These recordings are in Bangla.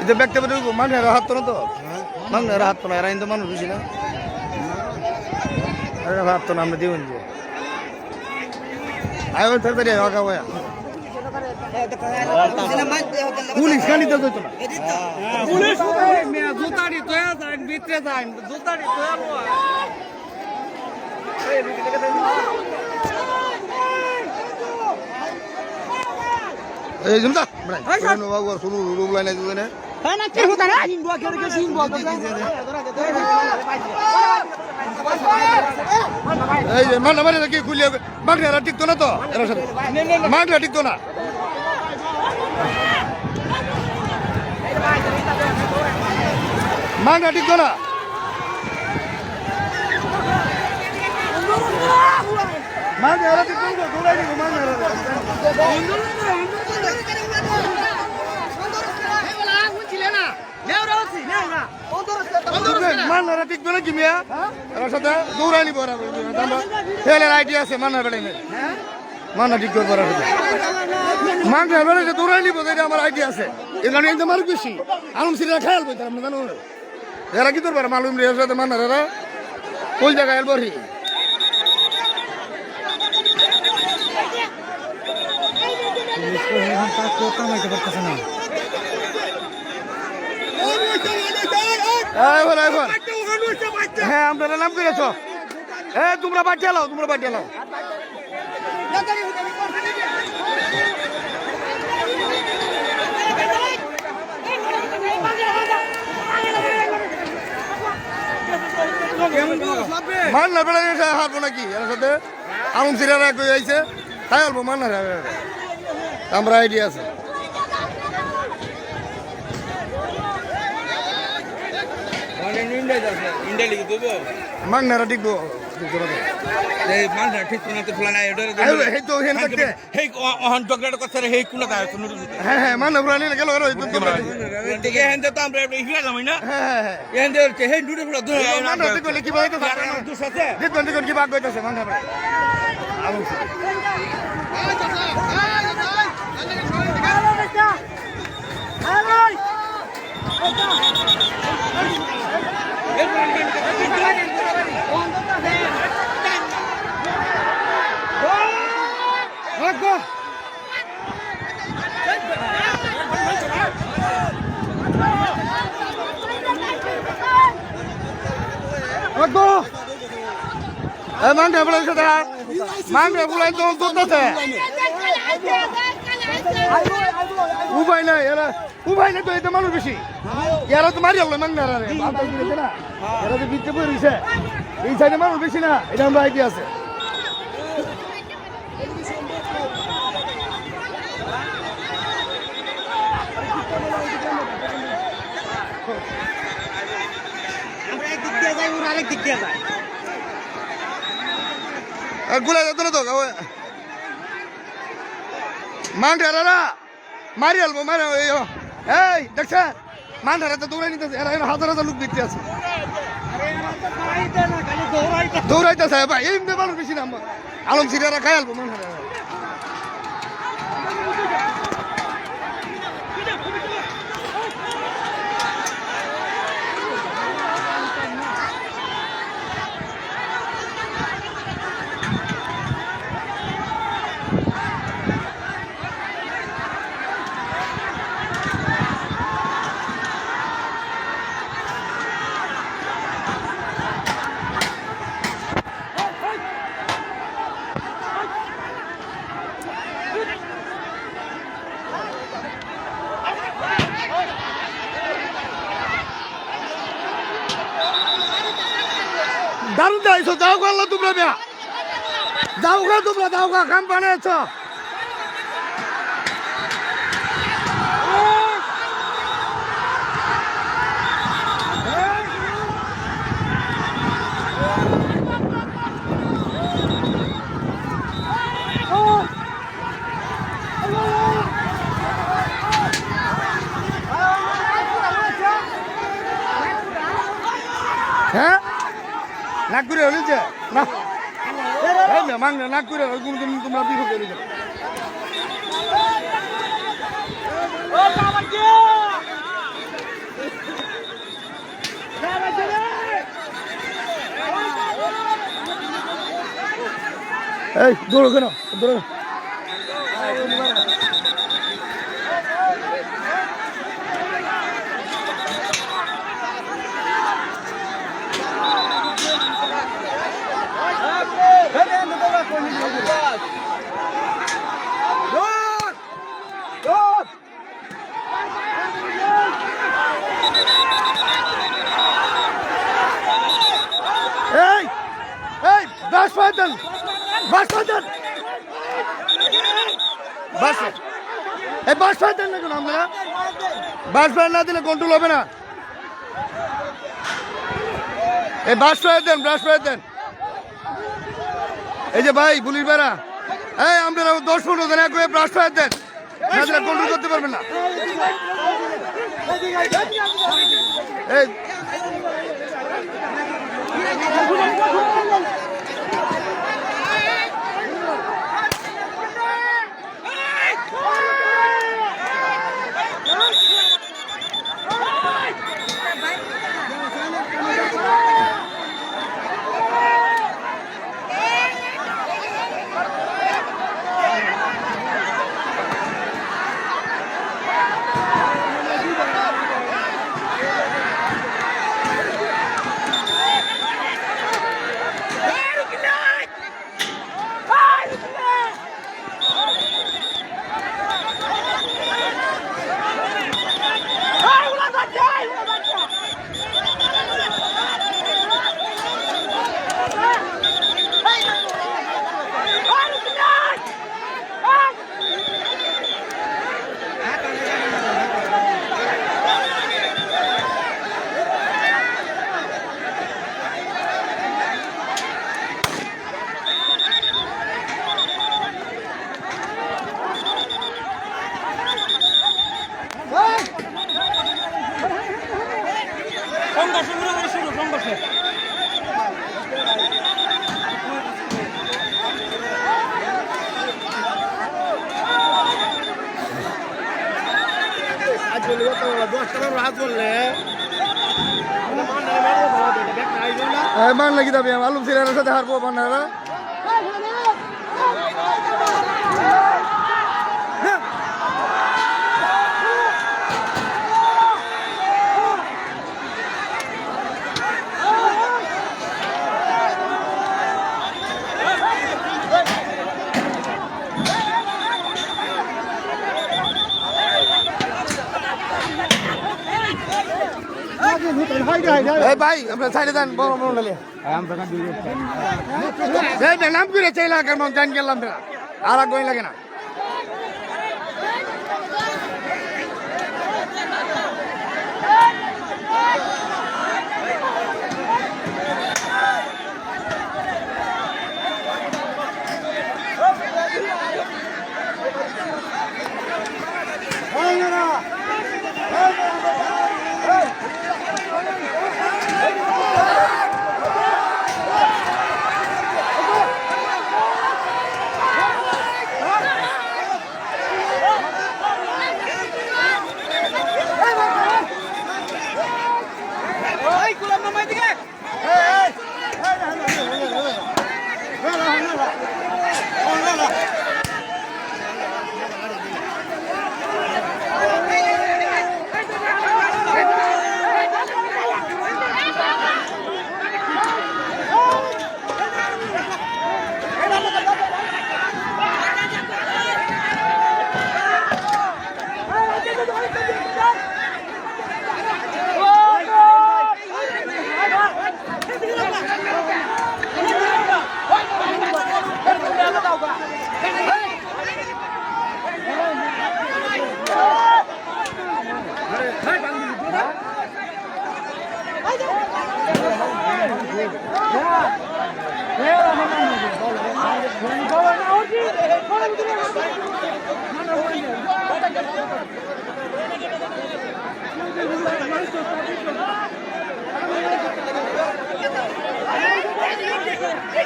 itu back to the man rahat to to man rahat to era into man beshi na rahat to namne diun je ayo thar tari hoga hoya police খালি তো তো না পুলিশ মে জুতাড়ি তোয়া যান ভিতরে যান জুতাড়ি তোয়া লোয়া এই রুকি দেখে এই জমতা বড়াই নো বাগর শুরু রুম লাইনে দিনে হ্যাঁ না কি হতা না সিন বল করে সিন বল এই যে মান মানে কি খুলে মাগরা ঠিক তো না তো এর সাথে মাগরা ঠিক তো না মাগরা ঠিক তো না মাগরা ঠিক তো না দৌড়াই দিও মাগরা মান্নারা ঠিক তো না কি মিয়া এর সাথে দৌড়াই নিব না ছেলের আইডিয়া আছে মান্নার বেড়াই মান্না ঠিক করবো মাগরা বেড়াই দৌড়াই নিব এটা আমার আইডিয়া আছে এর কারণে একদম আর বেশি আলম সিরা খেয়াল বইতে আমরা জানো এরা কি করবে মালুম রে সাথে মান্নার এরা কোন জায়গায় এলবরি হ্যাঁ আমরা নাম করেছ হ্যাঁ তোমরা বাদ চালাও তোমরা বাদ চালাও মান না বেড়া হারবো নাকি এর সাথে আলম সিরারা কই আইছে তাই অল্প মান না আমরা আইডিয়া আছে মাগনারা টিকবো এই মানটা ঠিক কোনা তো ফুলানা এডরে এই তো হেন করতে হেই অহন টকলেট কথা হেই কোনা দাও তুমি হ্যাঁ হ্যাঁ মান ফুলানি গেল গেল তোমরা দিকে হেন তো আমরা হিরা যাম না হ্যাঁ হ্যাঁ হেন দে হেই দুড়ে ফুলা দুড়ে মান ঠিক করলে কি বাইতে দুস আছে দেখুন দেখুন কি ভাগ হইতাছে মান ভাই আলম মাংটা বলে মাংটা বলে তো করতেছে উপায় নাই এরা উপায় নাই তো এটা মানুষ বেশি এরা তো মারি হলো মাংনা এরা তো বিচ্ছে বই রয়েছে এই সাইডে মানুষ বেশি না এটা আমরা আইডিয়া আছে গুলা যেত না তো মাংটা মারি আলবো মারে এই দেখছে মাংটা তো দৌড়াই নিতেছে এরা হাজার হাজার লোক দেখতে আছে দৌড়াইতেছে ভাই এই মানুষ বেশি না আলম সিরিয়ারা খাই আলবো মাংটা দারুণ যাইছো যাও গেল তোমরা মিয়া যাও গা কাম বানিয়েছ হ্যাঁ নাগপুরে হয়েছে না মাংনা নাগপুরে তোমরা বিপদ করে এই দৌড়ো কেন দৌড়ো এই এই বাস পাইতেন বাস পাইতেন বাস এই বাস পাইতেন না কেন আপনারা বাস পাই না দিলে কন্ট্রোল হবে না এই বাস পাই দেন এই যে ভাই পুলিশ বেড়া এই আপনারা 10 মিনিট ধরে একবার বাস পাই দেন না দিলে কন্ট্রোল করতে পারবেন না এই মান লাগি যাবে আলম সিরার সাথে হারবো বান্নারা ভাই আপনার সাইডে যান বড় মন্ডলে নাম করে চাইলা কেমন জান গেলাম আর গই লাগে না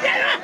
Get